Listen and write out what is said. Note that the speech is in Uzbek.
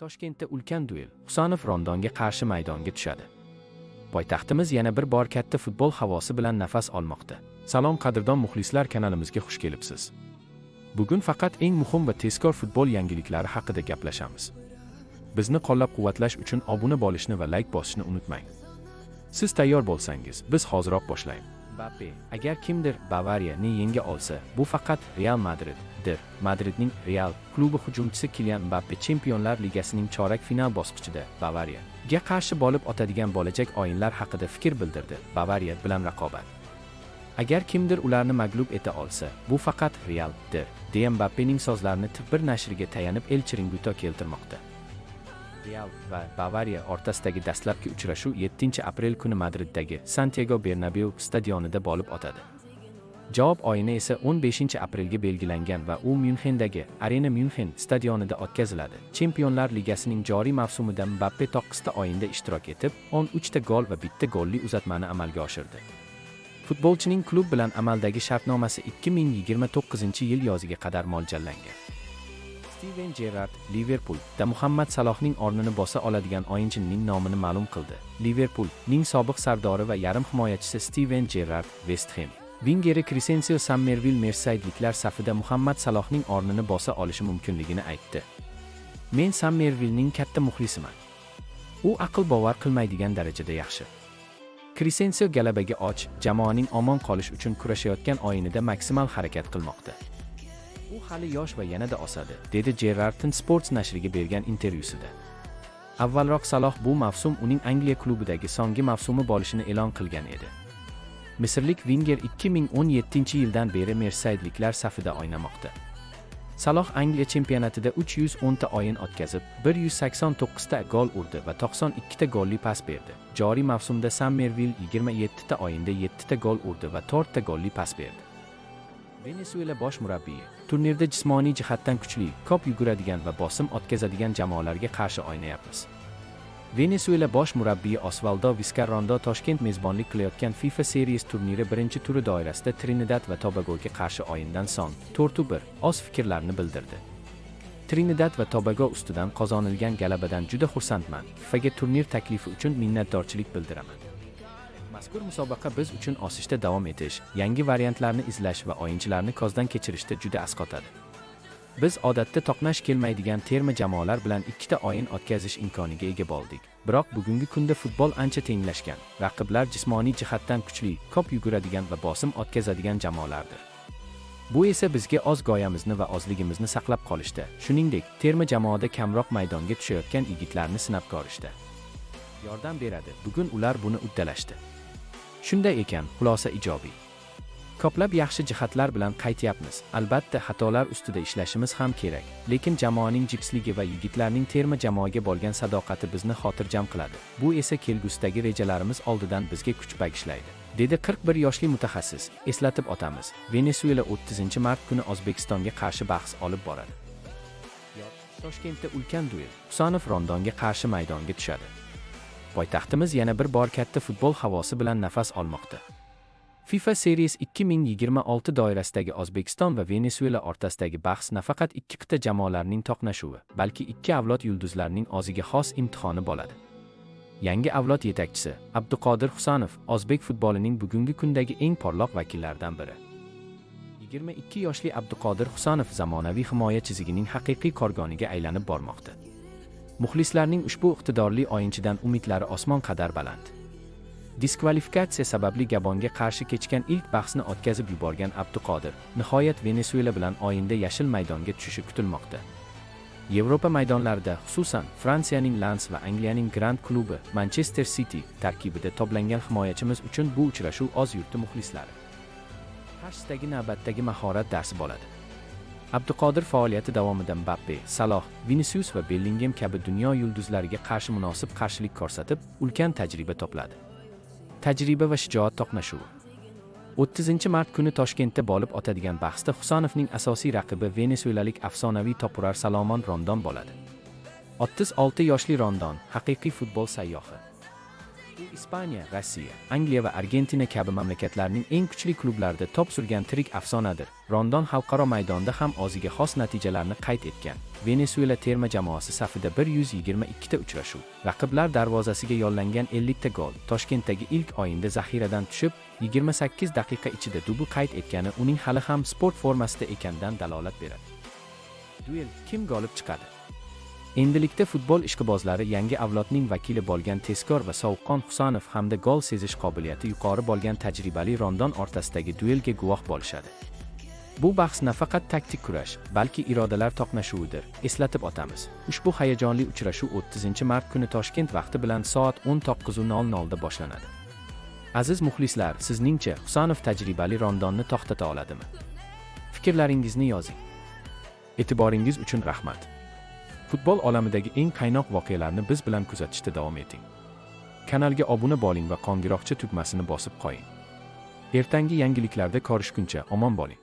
Toshkentda ulkan duel. Husanov Rondonga qarshi maydonga tushadi. Poytaxtimiz yana bir bor katta futbol havosi bilan nafas olmoqda. Salom qadrdon muxlislar, kanalimizga xush kelibsiz. Bugun faqat eng muhim va tezkor futbol yangiliklari haqida gaplashamiz. Bizni qo'llab-quvvatlash uchun obuna bo'lishni va like bosishni unutmang. Siz tayyor bo'lsangiz, biz hoziroq boshlaymiz. Mbappe, agar kimdir Bavariyani yenga olsa, bu faqat Real Madriddir. Madridning Real klubi hujumchisi Kylian Mbappe Chempionlar Ligasining chorak final bosqichida Bavariyaga qarshi bo'lib o'tadigan bo'lajak o'yinlar haqida fikr bildirdi. Bavariya bilan raqobat. Agar kimdir ularni mag'lub eta olsa, bu faqat Realdir, deya Mbappening so'zlarini bir nashriga tayanib El Chiringuito keltirmoqda. Real va Bavariya o'rtasidagi dastlabki uchrashuv 7-aprel kuni Madriddagi Santiago Bernabeu stadionida bo'lib o'tadi. Javob o'yini esa 15-aprelga belgilangan va u Myunxendagi Arena Myunxen stadionida o'tkaziladi. Chempionlar Ligasining joriy mavsumida Mbappe 9 ta o'yinda ishtirok etib, 13 ta gol va 1 ta golli uzatmani amalga oshirdi. Futbolchining klub bilan amaldagi shartnomasi 2029-yil yoziga qadar mo'ljallangan. Steven Gerrard Liverpoolda Muhammad Salohning o'rnini bosa oladigan o'yinchining nomini ma'lum qildi. Liverpoolning sobiq sardori va yarim himoyachisi Steven Gerrard West Ham Wingeri Crescencio Summerville Mersayidliklar safida Muhammad Salohning o'rnini bosa olishi mumkinligini aytdi. Men Summervillening katta muxlisiman. U aql bovar qilmaydigan darajada yaxshi. Crescencio galabaga och, jamoaning omon qolish uchun kurashayotgan o'yinida maksimal harakat qilmoqda. U hali yosh va yanada o'sadi, dedi Gerrard Sports nashriga bergan intervyusida. Avvalroq Saloh bu mavsum uning Angliya klubidagi so'nggi mavsumi bo'lishini e'lon qilgan edi. Misrlik Winger 2017-yildan beri Mersayidliklar safida o'ynamoqda. Saloh Angliya chempionatida 310 ta o'yin o'tkazib, 189 ta gol urdi va 92 ta golli pas berdi. Joriy mavsumda Summerville 27 ta o'yinda 7 ta gol urdi va 4 ta golli pas berdi. Venesuela bosh murabbiyi turnirda jismoniy jihatdan kuchli, ko'p yuguradigan va bosim o'tkazadigan jamoalarga qarshi o'ynayapmiz. Venesuela bosh murabbiyi Osvaldo Vizcarrondo Toshkent mezbonlik qilayotgan FIFA Series turniri birinchi turi doirasida Trinidad va Tobagoga qarshi o'yindan so'ng 4-1 o'z fikrlarini bildirdi. Trinidad va Tobago ustidan qozonilgan galabadan juda xursandman. FIFAga turnir taklifi uchun minnatdorchilik bildiraman. Mazkur musobaqa biz uchun o'sishda davom etish, yangi variantlarni izlash va o'yinchilarni ko'zdan kechirishda juda asqotadi. Biz odatda to'qnash kelmaydigan terma jamoalar bilan 2 ta o'yin o'tkazish imkoniga ega bo'ldik. Biroq bugungi kunda futbol ancha tenglashgan. Raqiblar jismoniy jihatdan kuchli, ko'p yuguradigan va bosim o'tkazadigan jamoalardir. Bu esa bizga o'z goyamizni va ozligimizni saqlab qolishda, shuningdek, terma jamoada kamroq maydonga tushayotgan yigitlarni sinab ko'rishda yordam beradi. Bugun ular buni uddalashdi. Shunday ekan, xulosa ijobiy. Ko'plab yaxshi jihatlar bilan qaytyapmiz. Albatta, xatolar ustida ishlashimiz ham kerak, lekin jamoaning jipsligi va yigitlarning terma jamoaga bo'lgan sadoqati bizni xotirjam qiladi. Bu esa kelgusidagi rejalarimiz oldidan bizga kuch bag'ishlaydi, dedi 41 yoshli mutaxassis. Eslatib o'tamiz, Venesuela 30-mart kuni O'zbekistonga qarshi bahs olib boradi. Toshkentda ulkan duel. Husanov Rondonga qarshi maydonga tushadi. Poytaxtimiz yana bir bor katta futbol havosi bilan nafas olmoqda. FIFA Series 2026 doirasidagi O'zbekiston va Venesuela o'rtasidagi bahs nafaqat ikki qit'a jamoalarning to'qnashuvi, balki ikki avlod yulduzlarining o'ziga xos imtihoni bo'ladi. Yangi avlod yetakchisi Abduqodir Husanov o'zbek futbolining bugungi kundagi eng porloq vakillaridan biri. 22 yoshli Abduqodir Husanov zamonaviy himoya chizigining haqiqiy korgoniga aylanib bormoqda. Muxlislarning ushbu iqtidorli o'yinchidan umidlari osmon qadar baland. Diskvalifikatsiya sababli Gabonga qarshi kechgan ilk bahsni o'tkazib yuborgan Abduqodir nihoyat Venesuela bilan o'yinda yashil maydonga tushishi kutilmoqda. Yevropa maydonlarida, xususan Fransiyaning Lens va Angliyaning Grand klubi Manchester City tarkibida to'plangan himoyachimiz uchun bu uchrashuv o'z yurti muxlislari qarshisidagi navbatdagi mahorat darsi bo'ladi. Abduqodir faoliyati davomida Mbappe, Saloh, Vinicius va Bellingham kabi dunyo yulduzlariga qarshi munosib qarshilik ko'rsatib, ulkan tajriba to'pladi. Tajriba va shijoat to'qnashuvi. 30-mart kuni Toshkentda bo'lib o'tadigan bahsda Husanovning asosiy raqibi venesuelalik afsonaviy to'purar Salomon Rondon bo'ladi. 36 yoshli Rondon haqiqiy futbol sayyohi. U Ispaniya, Rossiya, Angliya va Argentina kabi mamlakatlarning eng kuchli klublarida top surgan tirik afsonadir. Rondon xalqaro maydonda ham o'ziga xos natijalarni qayd etgan. Venesuela terma jamoasi safida 122 ta uchrashuv, raqiblar darvozasiga yo'llangan 50 ta gol. Toshkentdagi ilk o'yinda zaxiradan tushib, 28 daqiqa ichida dubl qayd etgani uning hali ham sport formasida ekanidan dalolat beradi. Duel: kim g'olib chiqadi? Endilikda futbol ishqibozlari yangi avlodning vakili bo'lgan tezkor va sovuqqon Husanov hamda gol sezish qobiliyati yuqori bo'lgan tajribali Rondon o'rtasidagi duelga guvoh bo'lishadi. Bu bahs nafaqat taktik kurash, balki irodalar to'qnashuvidir. Eslatib o'tamiz. Ushbu hayajonli uchrashuv 30-mart kuni Toshkent vaqti bilan soat 19:00 da boshlanadi. Aziz muxlislar, sizningcha Husanov tajribali Rondonni to'xtata oladimi? Fikrlaringizni yozing. E'tiboringiz uchun rahmat. Futbol olamidagi eng qaynoq voqealarni biz bilan kuzatishda davom eting. Kanalga obuna bo'ling va qo'ng'iroqcha tugmasini bosib qo'ying. Ertangi yangiliklarda ko'rishguncha omon bo'ling.